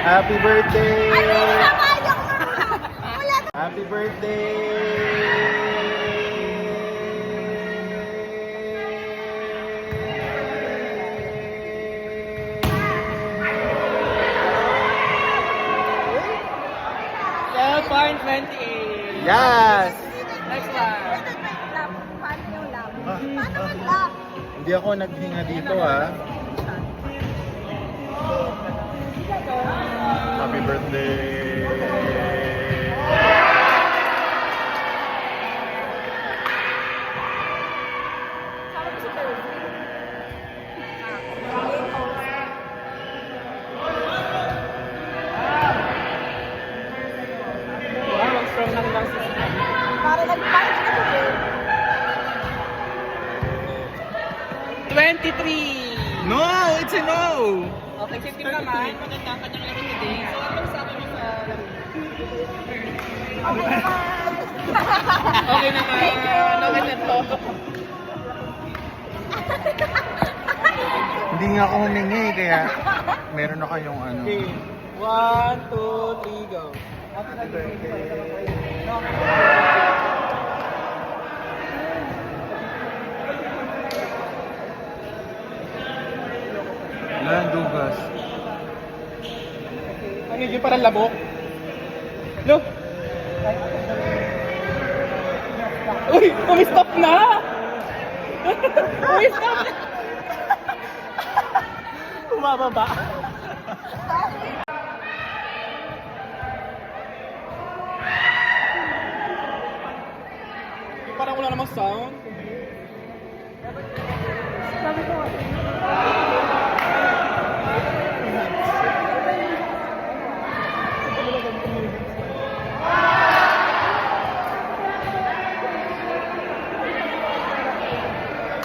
Happy birthday! Ay, wala kayang wala. Happy birthday! Point 28. Yes! Next one. Paano yung lap? Paano mag-lap? Hindi ako naghinga dito Happy birthday! Wow, ang strong ng lungs. Para nag-party ka to. 23. No! It's a no! Okay, 15 naman. Maganda ang kanyang laro today. So, anong sabi mo sa laro? Okay naman. Thank you. Okay na to. Hindi nga ako humingi kaya meron na kayong ano. Okay. 1, 2, 3, go. Happy birthday! Wala ang dugas. Ano yun? Parang labok? Look! Uy! Umistop na! Umistop na! Bumababa. Parang wala namang sound. Sabi ko,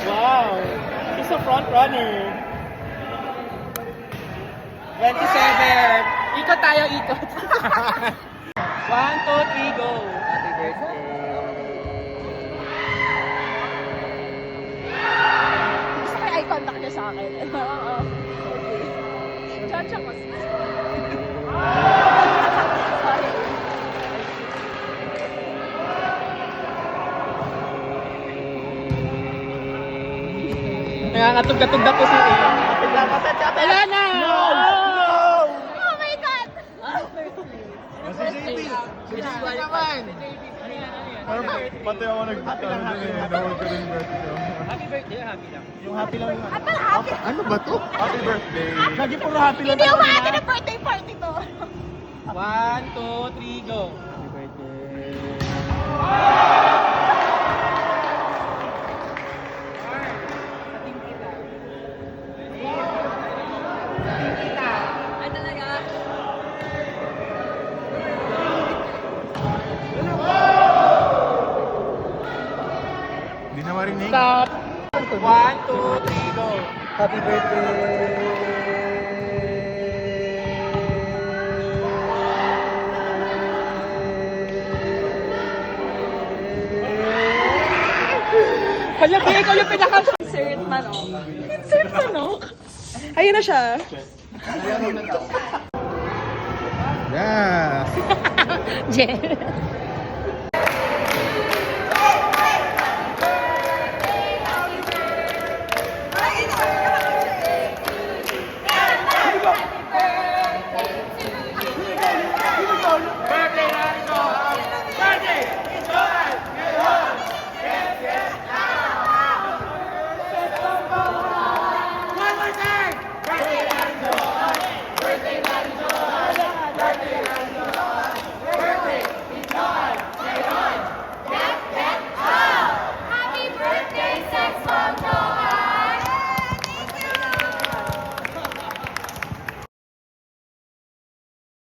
Wow! She's a front runner. 27. Ikot tayo, ikot. 1, 2, 3, go. Happy birthday. gusto ko yung eye contact niya sa akin. Oo. Okay. Chacha ko. Sorry. Nangangatog-gatog na po si Ray. Wala na! No! Oh my God! Pati ako nag-happy lang nahol ko rin birthday. Happy birthday, happy lang. Yung happy lang yung At pala happy. Ano ba to? Happy birthday! Lagi puro happy lang Hindi tayo umati na. ng birthday party to. 1, 2, 3, go. Happy birthday. Ano talaga? Hindi na marinig. Stop. 1, 2, 3, go. Happy birthday! Kanya ba ikaw yung pinaka... Insert manok. Insert manok? Ayun na siya. Yes! Jen.